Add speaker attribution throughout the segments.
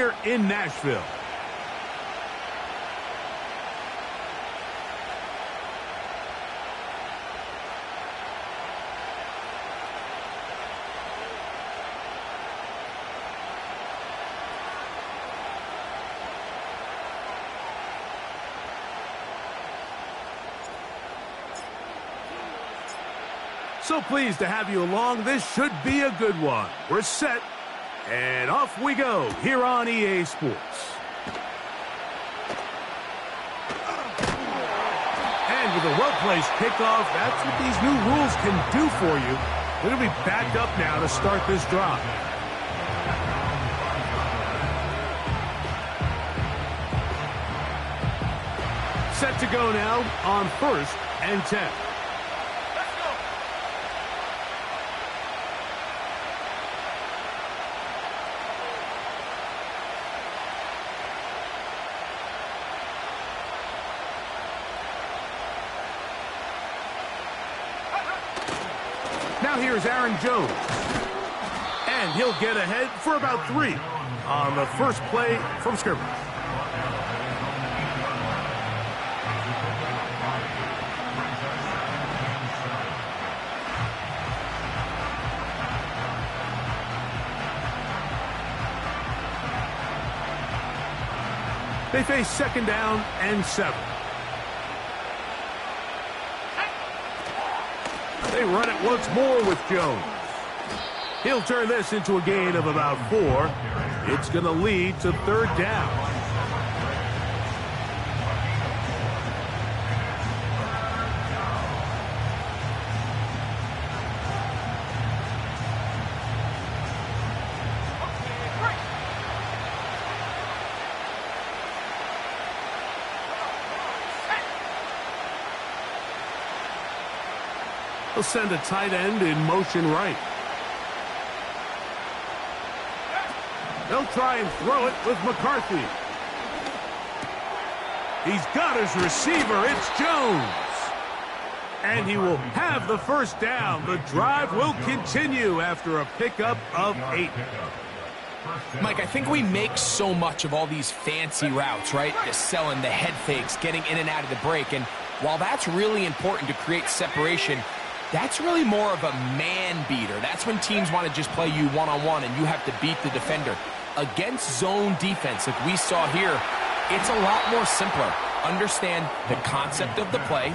Speaker 1: here in Nashville. So pleased to have you along. This should be a good one. We're set, and off we go here on EA Sports. And with a well-placed kickoff, that's what these new rules can do for you. It'll be backed up now to start this drive. Set to go now on 1st and 10. Now here's Aaron Jones. And he'll get ahead for about 3 on the first play from scrimmage. They face 2nd down and 7. They run it once more with Jones. He'll turn this into a gain of about 4. It's going to lead to 3rd down. He'll send a tight end in motion right. They'll try and throw it with McCarthy. He's got his receiver. It's Jones. And he will have the 1st down. The drive will continue after a pickup of 8.
Speaker 2: Mike, I think we make so much of all these fancy routes, right? The selling, the head fakes, getting in and out of the break. And while that's really important to create separation, that's really more of a man beater. That's when teams want to just play you one-on-one and you have to beat the defender. Against zone defense, like we saw here, it's a lot more simpler. Understand the concept of the play,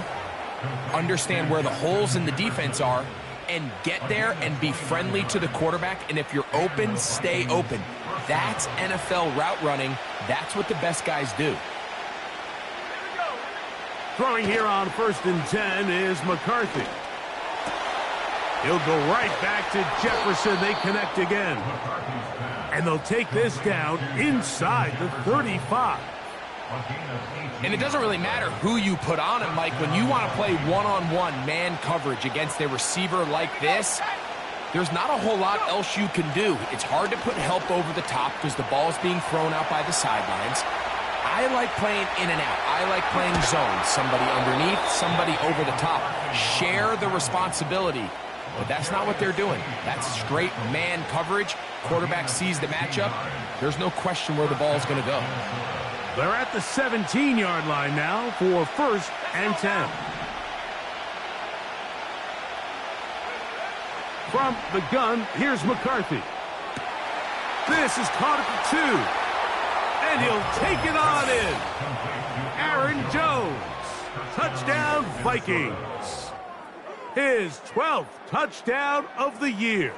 Speaker 2: understand where the holes in the defense are, and get there and be friendly to the quarterback. And if you're open, stay open. That's NFL route running. That's what the best guys do.
Speaker 1: Throwing here on 1st and 10 is McCarthy. He'll go right back to Jefferson. They connect again. And they'll take this down inside the 35.
Speaker 2: And it doesn't really matter who you put on him, Mike. When you want to play one-on-one man coverage against a receiver like this, there's not a whole lot else you can do. It's hard to put help over the top because the ball's being thrown out by the sidelines. I like playing in and out. I like playing zone. Somebody underneath, somebody over the top. Share the responsibility. But that's not what they're doing. That's straight man coverage. Quarterback sees the matchup. There's no question where the ball's going to go.
Speaker 1: They're at the 17-yard line now for 1st and 10. From the gun, here's McCarthy. This is caught at the 2. And he'll take it on in. Aaron Jones. Touchdown, Vikings. His 12th touchdown of the year.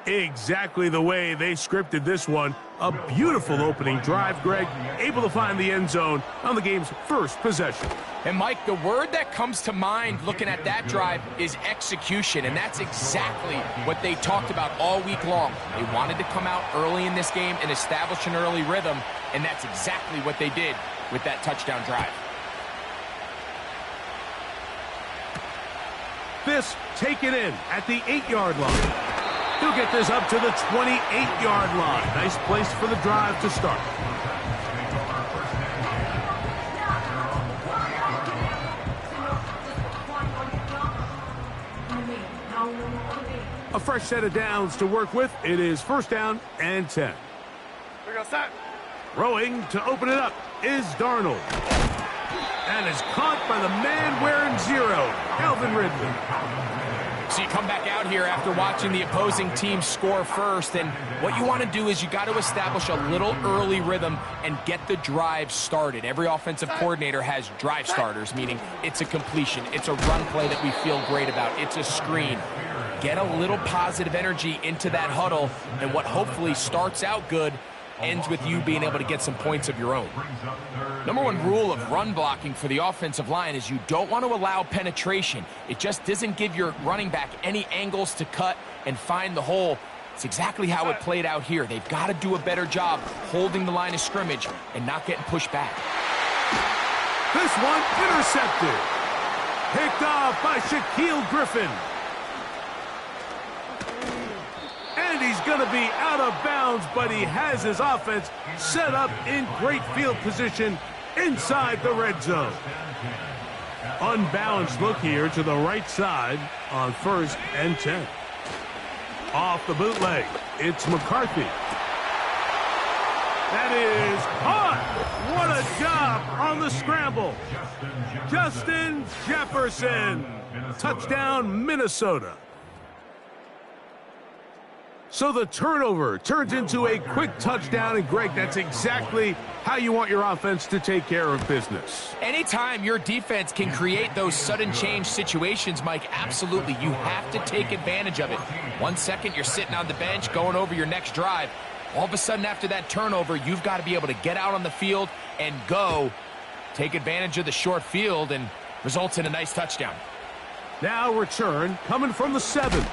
Speaker 1: Exactly the way they scripted this one. A beautiful opening drive, Greg. Able to find the end zone on the game's first possession.
Speaker 2: And, Mike, the word that comes to mind looking at that drive is execution, and that's exactly what they talked about all week long. They wanted to come out early in this game and establish an early rhythm, and that's exactly what they did with that touchdown drive.
Speaker 1: This taken in at the 8-yard line. He'll get this up to the 28-yard line. Nice place for the drive to start. A fresh set of downs to work with. It is 1st down and 10. Throwing to open it up is Darnold. And is caught by the man wearing 0, Calvin Ridley.
Speaker 2: So you come back out here after watching the opposing team score first, and what you want to do is you got to establish a little early rhythm and get the drive started. Every offensive coordinator has drive starters, meaning it's a completion, it's a run play that we feel great about, it's a screen. Get a little positive energy into that huddle, and what hopefully starts out good ends with you being able to get some points of your own. Number one rule of run blocking for the offensive line is you don't want to allow penetration. It just doesn't give your running back any angles to cut and find the hole. It's exactly how it played out here. They've got to do a better job holding the line of scrimmage and not getting pushed back.
Speaker 1: This one intercepted. Picked off by Shaquille Griffin. And he's going to be out of bounds, but he has his offense set up in great field position inside the red zone. Unbalanced look here to the right side on 1st and 10. Off the bootleg, it's McCarthy. That is caught. What a job on the scramble. Justin Jefferson. Touchdown, Minnesota. So the turnover turns into a quick touchdown, and Greg, that's exactly how you want your offense to take care of business.
Speaker 2: Anytime your defense can create those sudden change situations, Mike, absolutely, you have to take advantage of it. 1 second, you're sitting on the bench going over your next drive. All of a sudden, after that turnover, you've got to be able to get out on the field and go. Take advantage of the short field, and results in a nice touchdown.
Speaker 1: Now return coming from the 7.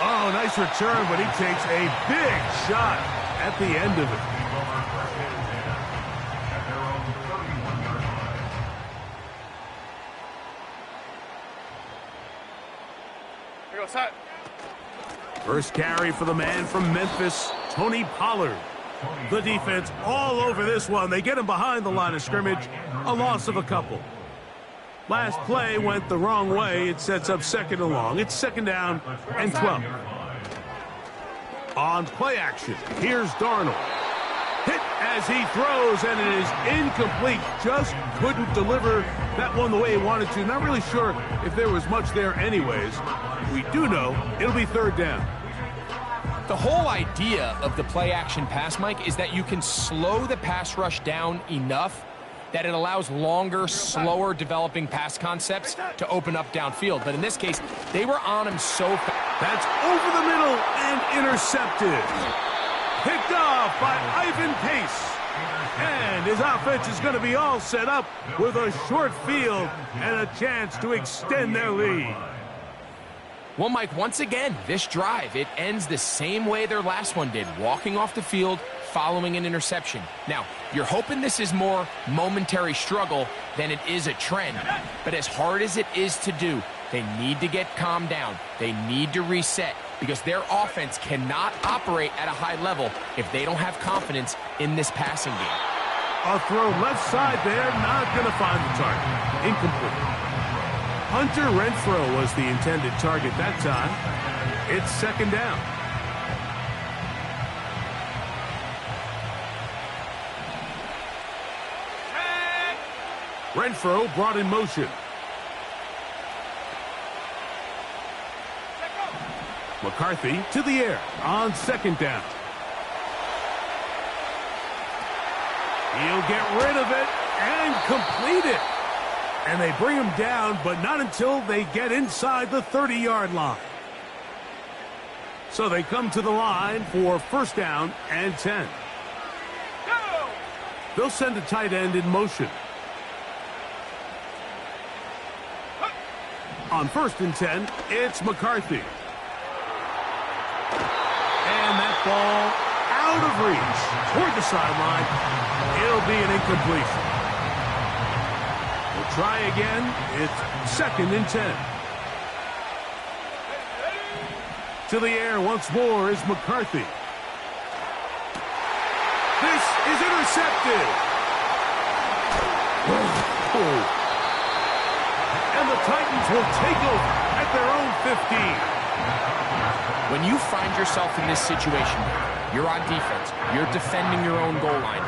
Speaker 1: Oh, nice return, but he takes a big shot at the end of it. First carry for the man from Memphis, Tony Pollard. The defense all over this one. They get him behind the line of scrimmage. A loss of a couple. Last play went the wrong way. It sets up 2nd and long. It's 2nd down and 12. On play action, here's Darnold. Hit as he throws, and it is incomplete. Just couldn't deliver that one the way he wanted to. Not really sure if there was much there anyways. We do know it'll be 3rd down.
Speaker 2: The whole idea of the play action pass, Mike, is that you can slow the pass rush down enough that it allows longer, slower developing pass concepts to open up downfield. But in this case, they were on him so fast.
Speaker 1: That's over the middle and intercepted. Picked off by Ivan Pace. And his offense is going to be all set up with a short field and a chance to extend their lead.
Speaker 2: Well, Mike, once again, this drive, it ends the same way their last one did, walking off the field, following an interception. Now, you're hoping this is more momentary struggle than it is a trend. But as hard as it is to do, they need to get calmed down. They need to reset because their offense cannot operate at a high level if they don't have confidence in this passing game.
Speaker 1: A throw left side there, not going to find the target. Incomplete. Hunter Renfrow was the intended target that time. It's 2nd down. Renfrow brought in motion. McCarthy to the air on 2nd down. He'll get rid of it and complete it. And they bring him down, but not until they get inside the 30-yard line. So they come to the line for 1st down and 10. Go! They'll send a tight end in motion. On 1st and 10, it's McCarthy. And that ball out of reach toward the sideline. It'll be an incompletion. We'll try again. It's 2nd and 10. To the air once more is McCarthy. This is intercepted. Oh. And the Titans will take over at their own 15.
Speaker 2: When you find yourself in this situation, You're on defense. You're defending your own goal line.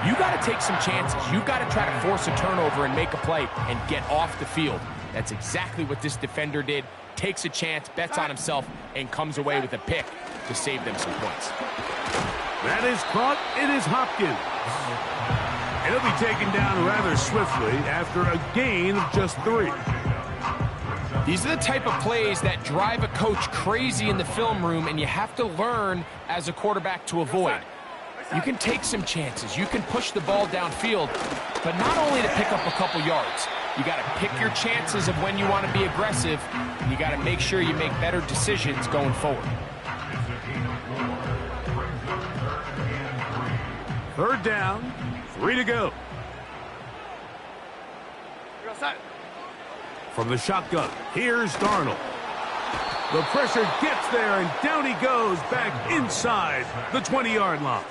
Speaker 2: You got to take some chances. You got to try to force a turnover and make a play and get off the field. That's exactly what this defender did. Takes a chance, bets on himself, and comes away with a pick to save them some points.
Speaker 1: That is caught. It is Hopkins. And he'll be taken down rather swiftly after a gain of just 3.
Speaker 2: These are the type of plays that drive a coach crazy in the film room, and you have to learn as a quarterback to avoid. You can take some chances. You can push the ball downfield, but not only to pick up a couple yards. You got to pick your chances of when you want to be aggressive, and you got to make sure you make better decisions going forward.
Speaker 1: 3rd down, 3 to go. From the shotgun, here's Darnold. The pressure gets there, and down he goes back inside the 20-yard line.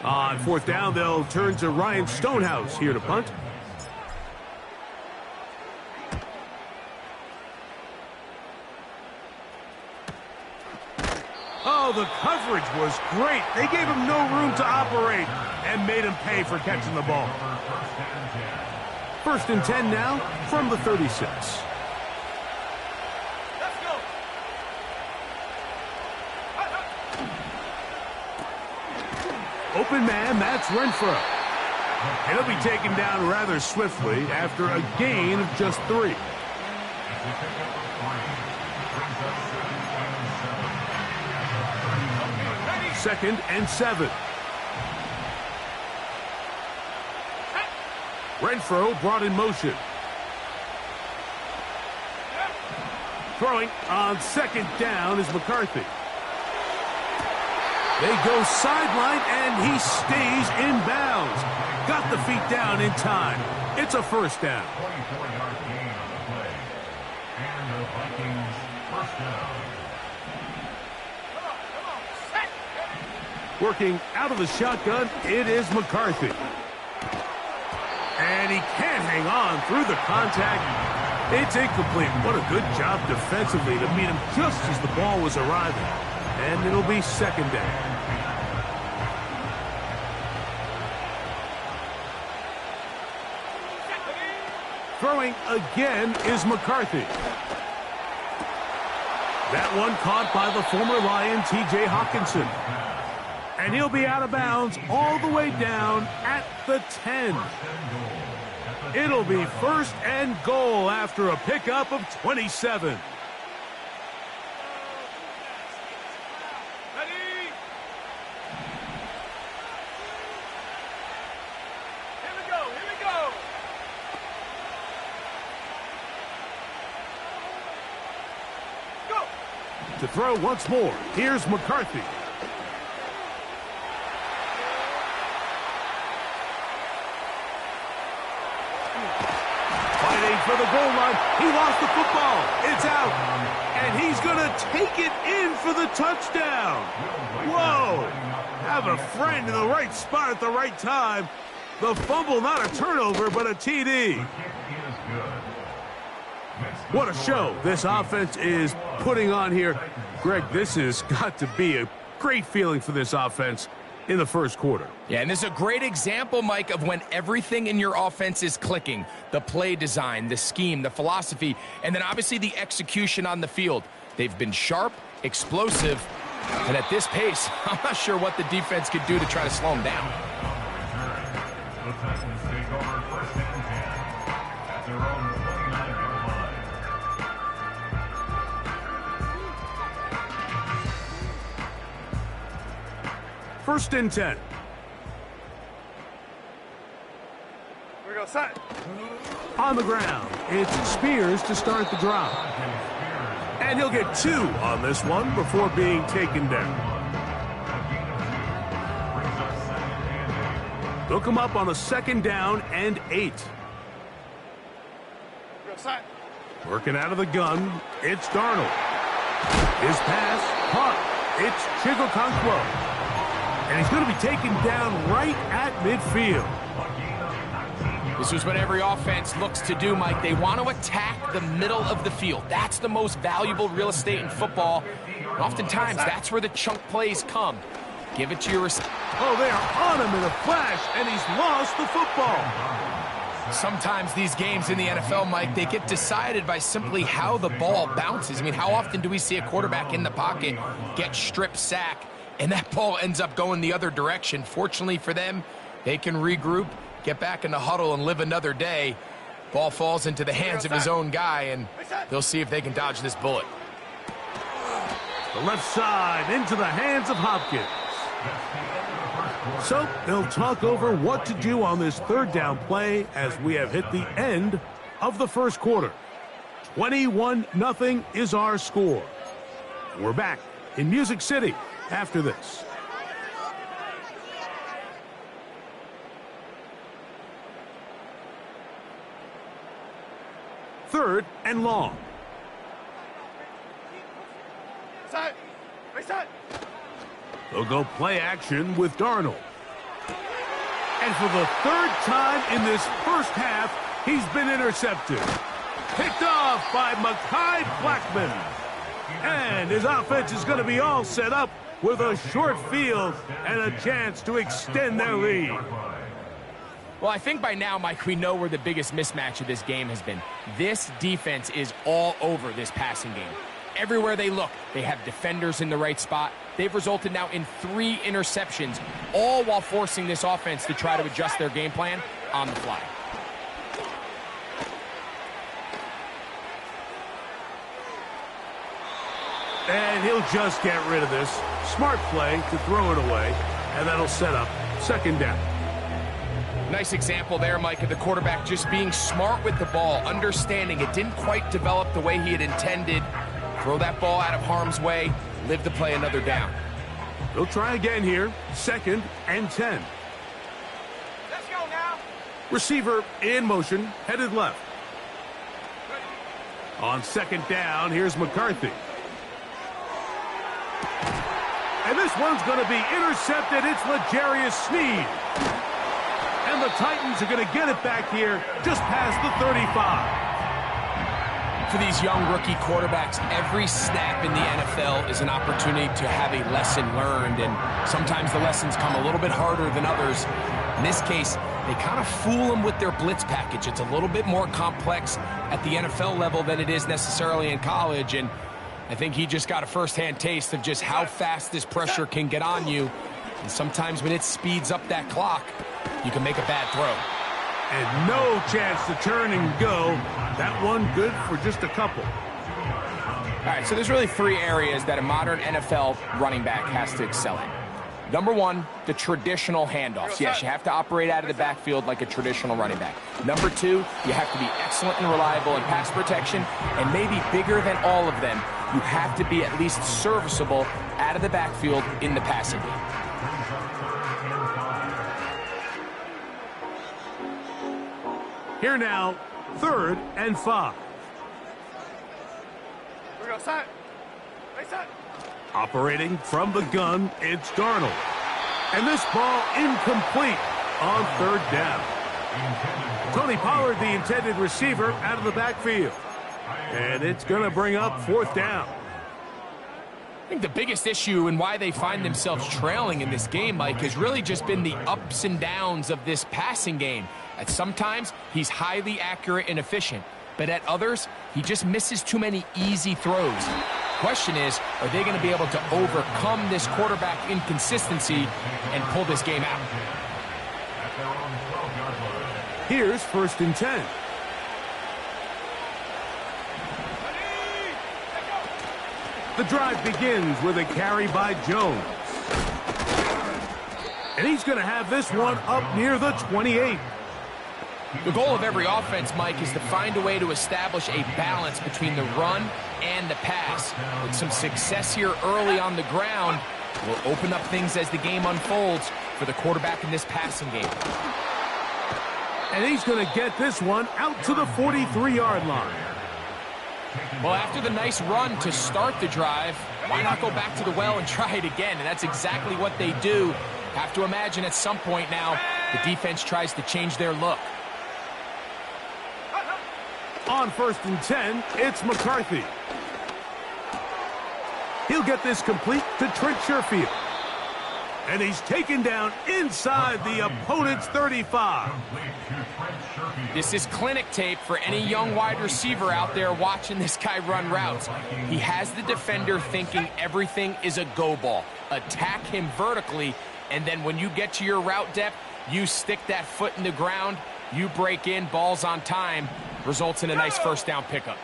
Speaker 1: On 4th down, they'll turn to Ryan Stonehouse here to punt. Oh, the coverage was great. They gave him no room to operate and made him pay for catching the ball. 1st and 10 now from the 36.
Speaker 3: Let's go.
Speaker 1: Open man, that's Renfro. And he'll be taken down rather swiftly after a gain of just 3. Second and 7. Renfro brought in motion. Throwing on 2nd down is McCarthy. They go sideline, and he stays in bounds. Got the feet down in time. It's a 1st down.
Speaker 3: 24-yard gain on the play. And the Vikings first down.
Speaker 1: Working out of the shotgun, it is McCarthy. And he can't hang on through the contact. It's incomplete. What a good job defensively to meet him just as the ball was arriving. And it'll be 2nd down. Throwing again is McCarthy. That one caught by the former Lion, T.J. Hawkinson. And he'll be out of bounds all the way down at the 10. It'll be 1st and goal after a pickup of 27. To throw once more, here's McCarthy. Fighting for the goal line. He lost the football. It's out. And he's going to take it in for the touchdown. Whoa. Have a friend in the right spot at the right time. The fumble, not a turnover, but a TD. What a show this offense is putting on here. Greg, this has got to be a great feeling for this offense in the 1st quarter.
Speaker 2: Yeah, and this is a great example, Mike, of when everything in your offense is clicking. The play design, the scheme, the philosophy, and then obviously the execution on the field. They've been sharp, explosive, and at this pace, I'm not sure what the defense could do to try to slow them down.
Speaker 3: The Titans take over 1st and 10 at their own 29-yard line.
Speaker 1: First and 10.
Speaker 3: We go set.
Speaker 1: On the ground, it's Spears to start the drive. And he'll get 2 on this one before being taken down. They'll come up on a 2nd down and 8. Working out of the gun, it's Darnold. His pass, caught. It's Chigokonkwo. And he's going to be taken down right at midfield.
Speaker 2: This is what every offense looks to do, Mike. They want to attack the middle of the field. That's the most valuable real estate in football. And oftentimes, that's where the chunk plays come. Give it to your receiver.
Speaker 1: Oh, they are on him in a flash, and he's lost the football.
Speaker 2: Sometimes these games in the NFL, Mike, they get decided by simply how the ball bounces. I mean, how often do we see a quarterback in the pocket get strip sack, and that ball ends up going the other direction? Fortunately for them, they can regroup, get back in the huddle, and live another day. Ball falls into the hands of his own guy, and they'll see if they can dodge this bullet.
Speaker 1: The left side into the hands of Hopkins. So they'll talk over what to do on this third down play as we have hit the end of the first quarter. 21-0 is our score. We're back in Music City after this. Third and long. They'll go play action with Darnold. And for the third time in this first half, he's been intercepted. Picked off by Mekhi Blackman. And his offense is going to be all set up with a short field and a chance to extend their lead.
Speaker 2: Well, I think by now, Mike, we know where the biggest mismatch of this game has been. This defense is all over this passing game. Everywhere they look, they have defenders in the right spot. They've resulted now in 3 interceptions, all while forcing this offense to try to adjust their game plan on the fly.
Speaker 1: And he'll just get rid of this. Smart play to throw it away, and that'll set up second down.
Speaker 2: Nice example there, Mike, of the quarterback just being smart with the ball, understanding it didn't quite develop the way he had intended. Throw that ball out of harm's way, live to play another down.
Speaker 1: He'll try again here, second and 10.
Speaker 2: Let's go now.
Speaker 1: Receiver in motion, headed left. On second down, here's McCarthy. And this one's going to be intercepted. It's L'Jarius Sneed. And the Titans are going to get it back here just past the 35.
Speaker 2: For these young rookie quarterbacks, every snap in the NFL is an opportunity to have a lesson learned, and sometimes the lessons come a little bit harder than others. In this case, they kind of fool them with their blitz package. It's a little bit more complex at the NFL level than it is necessarily in college, and I think he just got a first-hand taste of just how fast this pressure can get on you, and sometimes when it speeds up that clock, you can make a bad throw.
Speaker 1: And no chance to turn and go. That one good for just a couple.
Speaker 2: All right, so there's really 3 areas that a modern NFL running back has to excel in. Number 1, the traditional handoffs. Yes, you have to operate out of the backfield like a traditional running back. Number 2, you have to be excellent and reliable in pass protection, and maybe bigger than all of them, you have to be at least serviceable out of the backfield in the passing game.
Speaker 1: Here now, third and 5. Operating from the gun, it's Darnold. And this ball incomplete on third down. Tony Pollard, the intended receiver, out of the backfield. And it's going to bring up fourth down.
Speaker 2: I think the biggest issue and why they find themselves trailing in this game, Mike, has really just been the ups and downs of this passing game. At sometimes, he's highly accurate and efficient, but at others, he just misses too many easy throws. Question is, are they going to be able to overcome this quarterback inconsistency and pull this game out?
Speaker 1: Here's first and 10. The drive begins with a carry by Jones. And he's going to have this one up near the 28.
Speaker 2: The goal of every offense, Mike, is to find a way to establish a balance between the run and the pass. With some success here early on the ground, will open up things as the game unfolds for the quarterback in this passing game.
Speaker 1: And he's going to get this one out to the 43-yard line.
Speaker 2: Well, after the nice run to start the drive, why not go back to the well and try it again? And that's exactly what they do. Have to imagine at some point now, the defense tries to change their look.
Speaker 1: On first and 10, it's McCarthy. He'll get this complete to Trent Sherfield. And he's taken down inside the opponent's 35.
Speaker 2: This is clinic tape for any young wide receiver out there watching this guy run routes. He has the defender thinking everything is a go ball. Attack him vertically, and then when you get to your route depth, you stick that foot in the ground, you break in, balls on time, results in a nice first down pickup.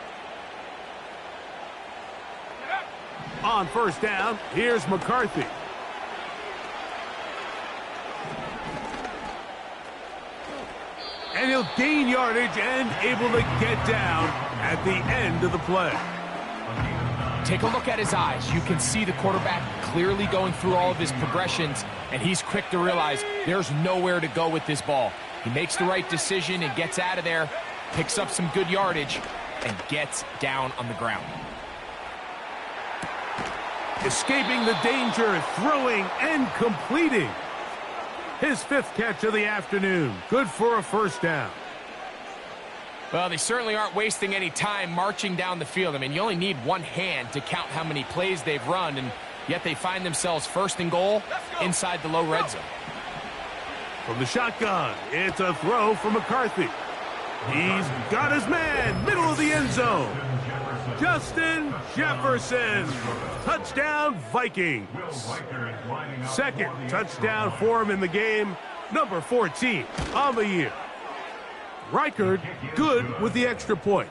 Speaker 1: On first down, here's McCarthy. And he'll gain yardage and able to get down at the end of the play.
Speaker 2: Take a look at his eyes. You can see the quarterback clearly going through all of his progressions, and he's quick to realize there's nowhere to go with this ball. He makes the right decision and gets out of there, picks up some good yardage, and gets down on the ground.
Speaker 1: Escaping the danger, throwing and completing. His 5th catch of the afternoon. Good for a first down.
Speaker 2: Well, they certainly aren't wasting any time marching down the field. I mean, you only need one hand to count how many plays they've run, and yet they find themselves first and goal inside the low red zone.
Speaker 1: From the shotgun, it's a throw for McCarthy. He's got his man, middle of the end zone. Justin Jefferson. Touchdown, Vikings. 2nd touchdown for him in the game. Number 14 on the year. Reichard good with the extra point.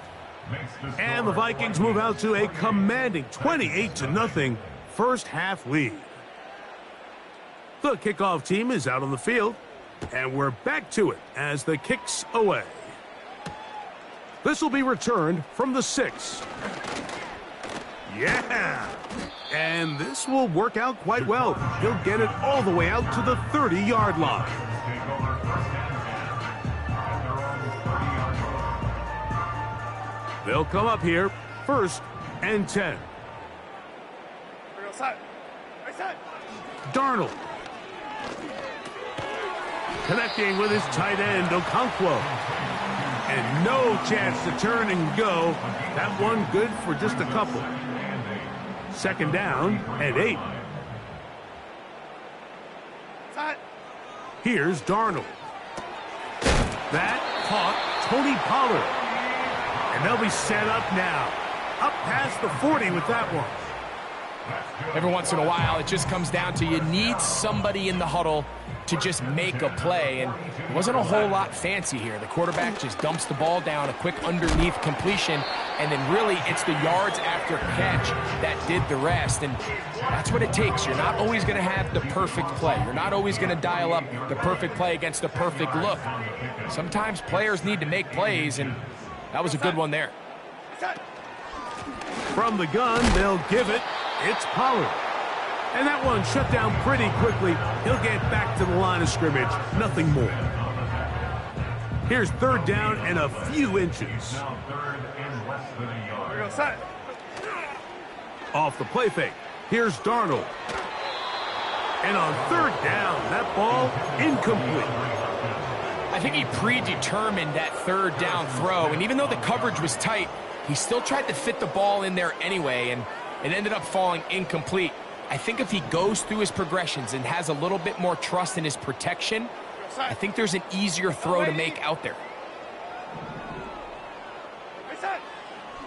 Speaker 1: And the Vikings move out to a commanding 28-0 first half lead. The kickoff team is out on the field, and we're back to it as the kick's away. This will be returned from the 6. Yeah! And this will work out quite well. He'll get it all the way out to the 30-yard line. They'll come up here, 1st and 10. Darnold. Connecting with his tight end, Okonkwo. And no chance to turn and go. That one good for just a couple. 2nd down and 8. Here's Darnold. That caught Tony Pollard. And they'll be set up now. Up past the 40 with that one.
Speaker 2: Every once in a while, it just comes down to you need somebody in the huddle to just make a play, and it wasn't a whole lot fancy here. The quarterback just dumps the ball down, a quick underneath completion, and then really it's the yards after catch that did the rest, and that's what it takes. You're not always going to have the perfect play. You're not always going to dial up the perfect play against the perfect look. Sometimes players need to make plays, and that was a good one there.
Speaker 1: From the gun, they'll give it. It's Pollard. And that one shut down pretty quickly. He'll get back to the line of scrimmage. Nothing more. Here's 3rd down and a few inches. Off the play fake. Here's Darnold. And on 3rd down, that ball incomplete.
Speaker 2: I think he predetermined that 3rd down throw, and even though the coverage was tight, he still tried to fit the ball in there anyway, and it ended up falling incomplete. I think if he goes through his progressions and has a little bit more trust in his protection, I think there's an easier throw to make out there.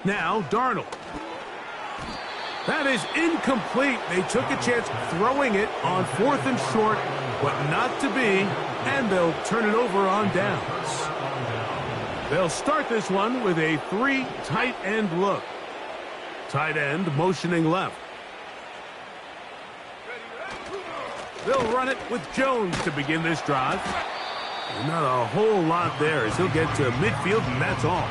Speaker 1: Now Darnold. That is incomplete. They took a chance throwing it on 4th and short, but not to be, and they'll turn it over on downs. They'll start this one with a 3 tight end look. Tight end motioning left. They'll run it with Jones to begin this drive. And not a whole lot there as he'll get to midfield, and that's all.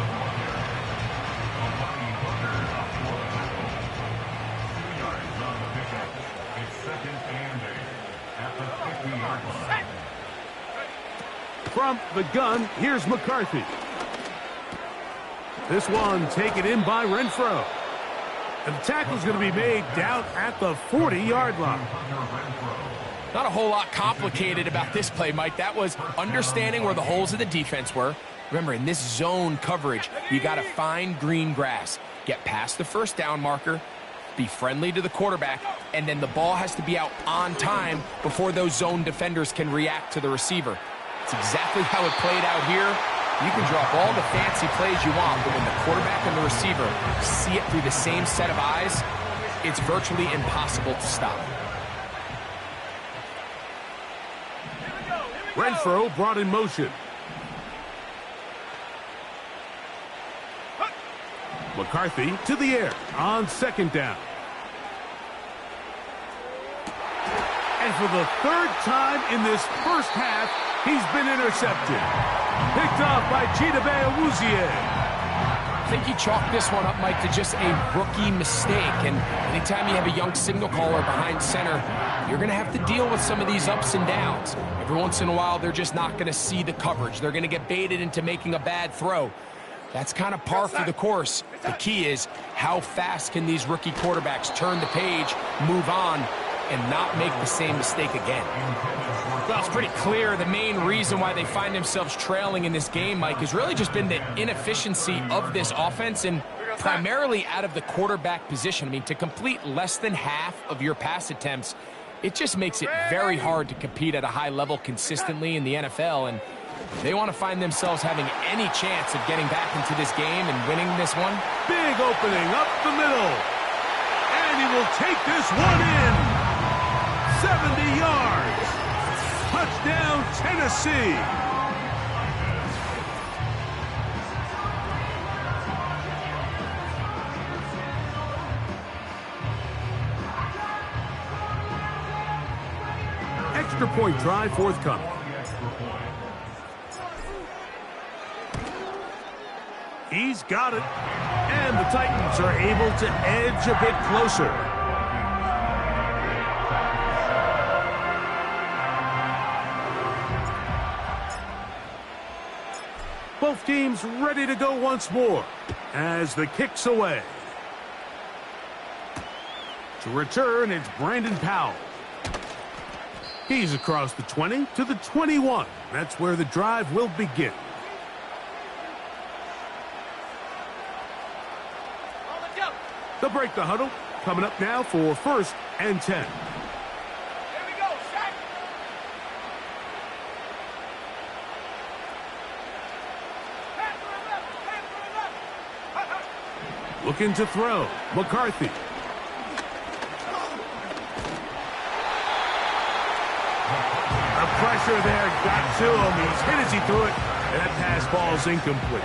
Speaker 1: From the gun, here's McCarthy. This one taken in by Renfro. And the tackle's going to be made down at the 40-yard line.
Speaker 2: Not a whole lot complicated about this play, Mike. That was understanding where the holes of the defense were. Remember, in this zone coverage, you got to find green grass. Get past the 1st down marker, be friendly to the quarterback, and then the ball has to be out on time before those zone defenders can react to the receiver. It's exactly how it played out here. You can draw up all the fancy plays you want, but when the quarterback and the receiver see it through the same set of eyes, it's virtually impossible to stop.
Speaker 1: Renfro brought in motion. McCarthy to the air on second down. And for the third time in this first half, he's been intercepted. Picked off by Chidobe Awuzie.
Speaker 2: I think you chalk this one up, Mike, to just a rookie mistake. And anytime you have a young signal caller behind center, you're going to have to deal with some of these ups and downs. Every once in a while, they're just not going to see the coverage. They're going to get baited into making a bad throw. That's kind of par for the course. The key is how fast can these rookie quarterbacks turn the page, move on, and not make the same mistake again. Well, it's pretty clear the main reason why they find themselves trailing in this game, Mike, has really just been the inefficiency of this offense and primarily out of the quarterback position. I mean, to complete less than half of your pass attempts, it just makes it very hard to compete at a high level consistently in the NFL, and they want to find themselves having any chance of getting back into this game and winning this one.
Speaker 1: Big opening up the middle. And he will take this one in. 70 yards. Touchdown, Tennessee. Extra point try forthcoming. He's got it. And the Titans are able to edge a bit closer. Both teams ready to go once more as the kick's away. To return, it's Brandon Powell. He's across the 20 to the 21. That's where the drive will begin. They'll break the huddle. Coming up now for 1st and 10.
Speaker 4: Here we go, Shaq.
Speaker 1: Looking to throw. McCarthy. The pressure there got to him. He's hit as he threw it. And that pass ball's incomplete.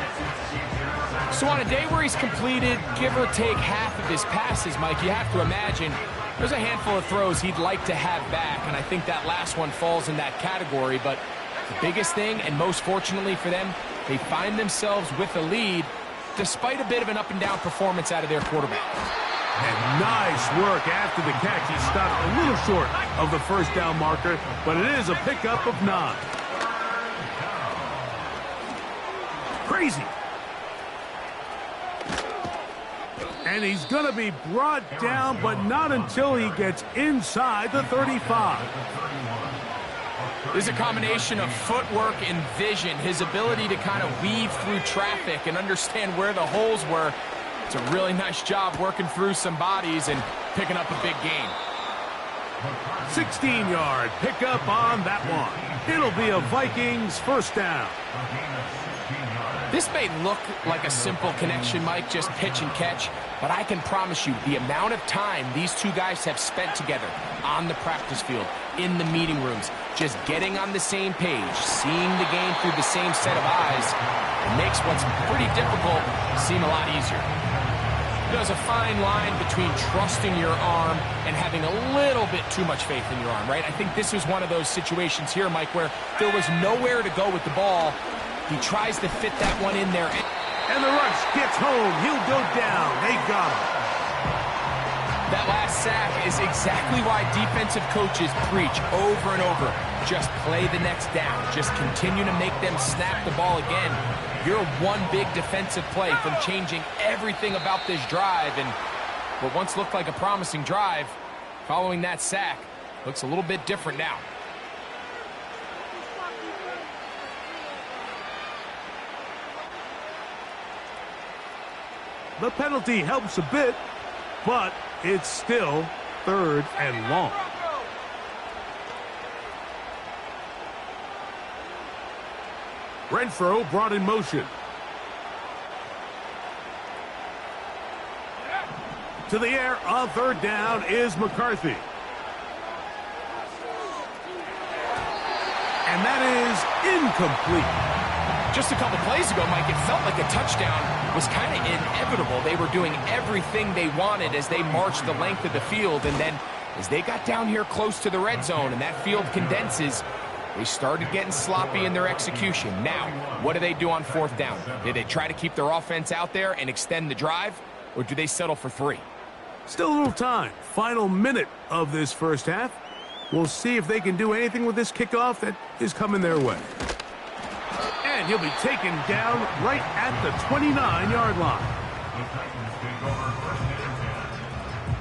Speaker 2: So on a day where he's completed, give or take half of his passes, Mike, you have to imagine there's a handful of throws he'd like to have back, and I think that last one falls in that category. But the biggest thing, and most fortunately for them, they find themselves with a lead despite a bit of an up-and-down performance out of their quarterback.
Speaker 1: And nice work after the catch. He stopped a little short of the first down marker, but it is a pickup of 9. Crazy. And he's going to be brought down, but not until he gets inside the 35.
Speaker 2: This is a combination of footwork and vision, his ability to kind of weave through traffic and understand where the holes were. It's a really nice job working through some bodies and picking up a big gain.
Speaker 1: 16-yard pickup on that one. It'll be a Vikings first down.
Speaker 2: This may look like a simple connection, Mike, just pitch and catch, but I can promise you the amount of time these two guys have spent together on the practice field, in the meeting rooms, just getting on the same page, seeing the game through the same set of eyes, it makes what's pretty difficult seem a lot easier. There's a fine line between trusting your arm and having a little bit too much faith in your arm, right? I think this was one of those situations here, Mike, where there was nowhere to go with the ball. He tries to fit that one in there.
Speaker 1: And the rush gets home. He'll go down. They got him.
Speaker 2: That last sack is exactly why defensive coaches preach over and over. Just play the next down. Just continue to make them snap the ball again. You're one big defensive play from changing everything about this drive. And what once looked like a promising drive, following that sack, looks a little bit different now.
Speaker 1: The penalty helps a bit, but It's still 3rd and long. Renfro brought in motion. To the air on 3rd down is McCarthy. And that is incomplete.
Speaker 2: Just a couple plays ago, Mike, it felt like a touchdown was kind of inevitable. They were doing everything they wanted as they marched the length of the field, and then as they got down here close to the red zone and that field condenses, they started getting sloppy in their execution. Now, what do they do on 4th down? Do they try to keep their offense out there and extend the drive, or do they settle for 3?
Speaker 1: Still a little time. Final minute of this first half. We'll see if they can do anything with this kickoff that is coming their way. And he'll be taken down right at the 29-yard line.
Speaker 3: The Titans take over 1st and 10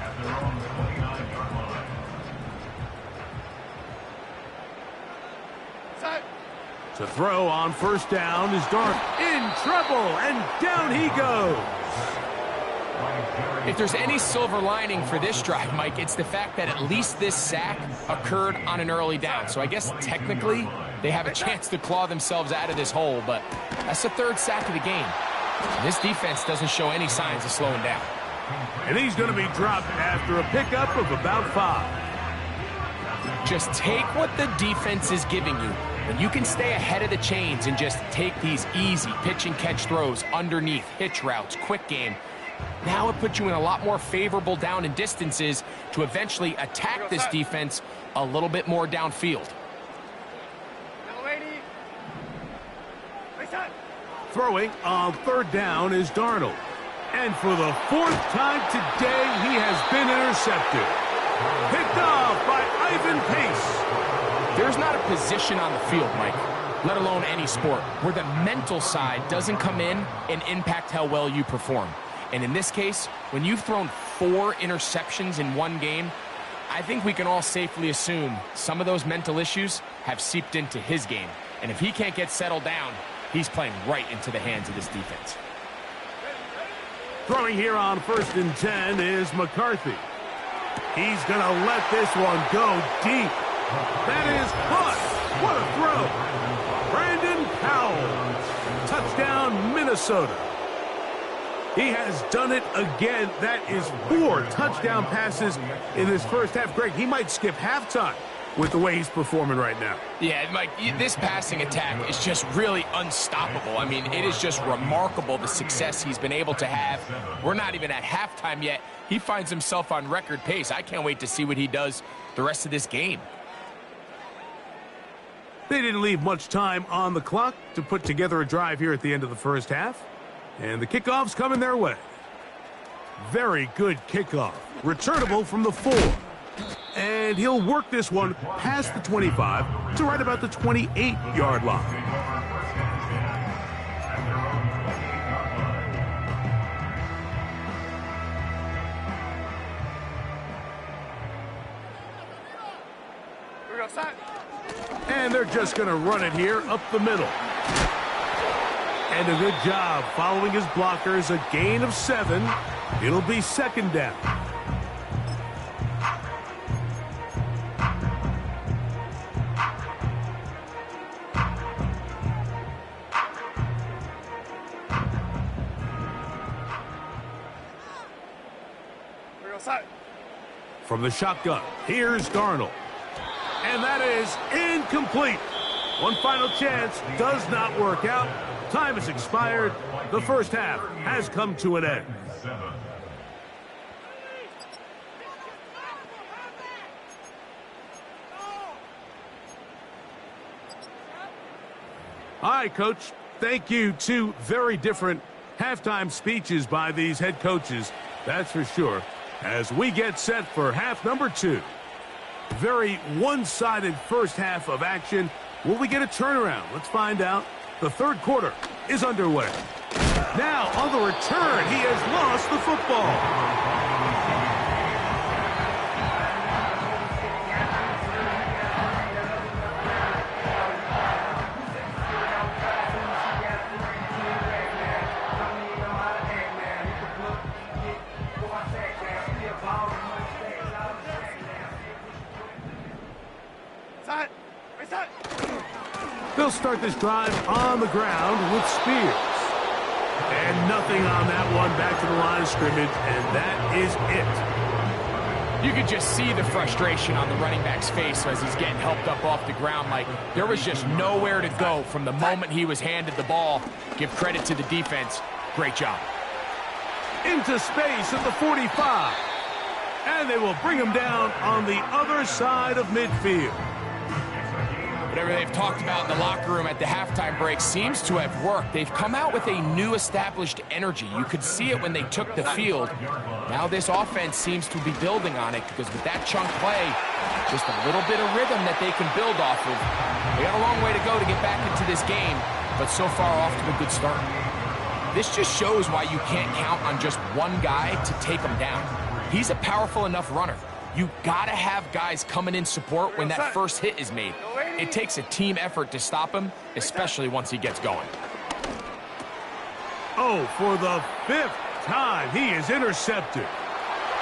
Speaker 3: at their own 29-yard line.
Speaker 4: Set.
Speaker 1: To throw on 1st down is Dart in trouble, and down he goes.
Speaker 2: If there's any silver lining for this drive, Mike, it's the fact that at least this sack occurred on an early down. So I guess technically they have a chance to claw themselves out of this hole, but that's the 3rd sack of the game. And this defense doesn't show any signs of slowing down.
Speaker 1: And he's going to be dropped after a pickup of about 5.
Speaker 2: Just take what the defense is giving you. When you can stay ahead of the chains and just take these easy pitch and catch throws underneath, hitch routes, quick game, now it puts you in a lot more favorable down and distances to eventually attack this defense a little bit more downfield.
Speaker 1: Throwing on 3rd down is Darnold. And for the 4th time today, he has been intercepted. Picked off by Ivan Pace.
Speaker 2: There's not a position on the field, Mike, let alone any sport, where the mental side doesn't come in and impact how well you perform. And in this case, when you've thrown 4 interceptions in one game, I think we can all safely assume some of those mental issues have seeped into his game. And if he can't get settled down, he's playing right into the hands of this defense.
Speaker 1: Throwing here on 1st and 10 is McCarthy. He's going to let this one go deep. That is caught. What a throw. Brandon Powell. Touchdown, Minnesota. He has done it again. That is 4 touchdown passes in this first half. Greg, he might skip halftime with the way he's performing right now.
Speaker 2: Yeah, Mike, this passing attack is just really unstoppable. I mean, it is just remarkable the success he's been able to have. We're not even at halftime yet. He finds himself on record pace. I can't wait to see what he does the rest of this game.
Speaker 1: They didn't leave much time on the clock to put together a drive here at the end of the first half. And the kickoff's coming their way. Very good kickoff. Returnable from the 4. And he'll work this one past the 25 to right about the 28-yard line. And they're just going to run it here up the middle. And a good job following his blockers, a gain of 7. It'll be 2nd down. From the shotgun, here's Darnold. And that is incomplete. One final chance does not work out. Time has expired. The first half has come to an end. All right, Coach. Thank you. 2 very different halftime speeches by these head coaches. That's for sure. As we get set for half number 2. Very one-sided first half of action. Will we get a turnaround? Let's find out. The 3rd quarter is underway. Now, on the return, he has lost the football. They'll start this drive on the ground with Spears. And nothing on that one, back to the line of scrimmage, and that is it.
Speaker 2: You could just see the frustration on the running back's face as he's getting helped up off the ground. Like, there was just nowhere to go from the moment he was handed the ball. Give credit to the defense. Great job.
Speaker 1: Into space at the 45. And they will bring him down on the other side of midfield.
Speaker 2: Whatever they've talked about in the locker room at the halftime break seems to have worked. They've come out with a new established energy. You could see it when they took the field. Now this offense seems to be building on it because with that chunk play, just a little bit of rhythm that they can build off of. They got a long way to go to get back into this game, but so far off to a good start. This just shows why you can't count on just one guy to take him down. He's a powerful enough runner. You gotta have guys coming in support when that first hit is made. It takes a team effort to stop him, especially once he gets going.
Speaker 1: Oh, for the 5th time, he is intercepted.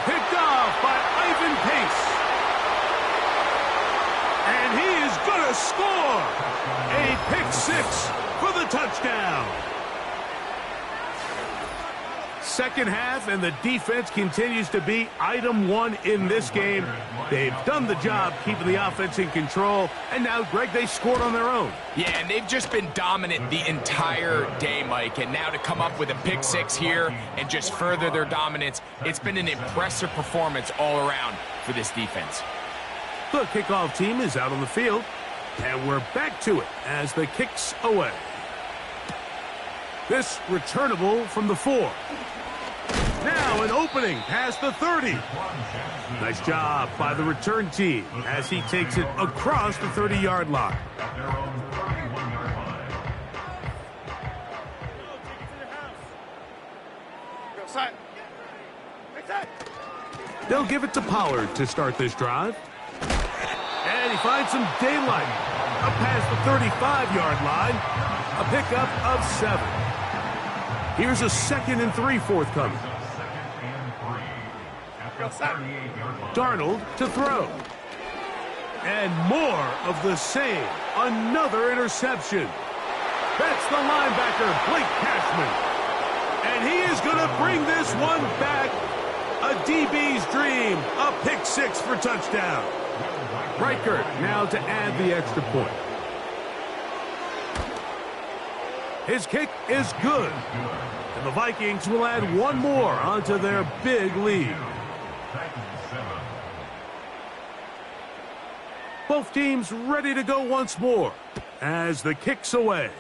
Speaker 1: Picked off by Ivan Pace. And he is gonna score! A pick 6 for the touchdown. Second half, and the defense continues to be item 1 in this game. They've done the job keeping the offense in control, and now, Greg, they scored on their own.
Speaker 2: Yeah, and they've just been dominant the entire day, Mike, and now to come up with a pick 6 here and just further their dominance, it's been an impressive performance all around for this defense.
Speaker 1: The kickoff team is out on the field, and we're back to it as the kick's away. This returnable from the 4. Now an opening past the 30. Nice job by the return team as he takes it across the 30-yard line. They'll give it to Pollard to start this drive. And he finds some daylight. Up past the 35-yard line. A pickup of 7. Here's a 2nd and 3 forthcoming. Darnold to throw. And more of the same. Another interception. That's the linebacker, Blake Cashman. And he is going to bring this one back. A DB's dream. A pick 6 for touchdown. Reichert now to add the extra point. His kick is good. And the Vikings will add one more onto their big lead. Both teams ready to go once more as the kick's away.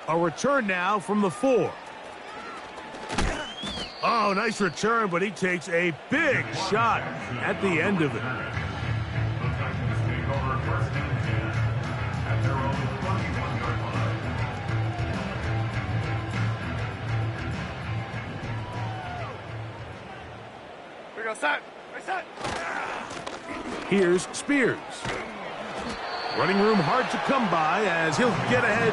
Speaker 1: A return now from the 4. Oh, nice return, but he takes a big shot at the end of it. Here's Spears. Running room hard to come by as he'll get ahead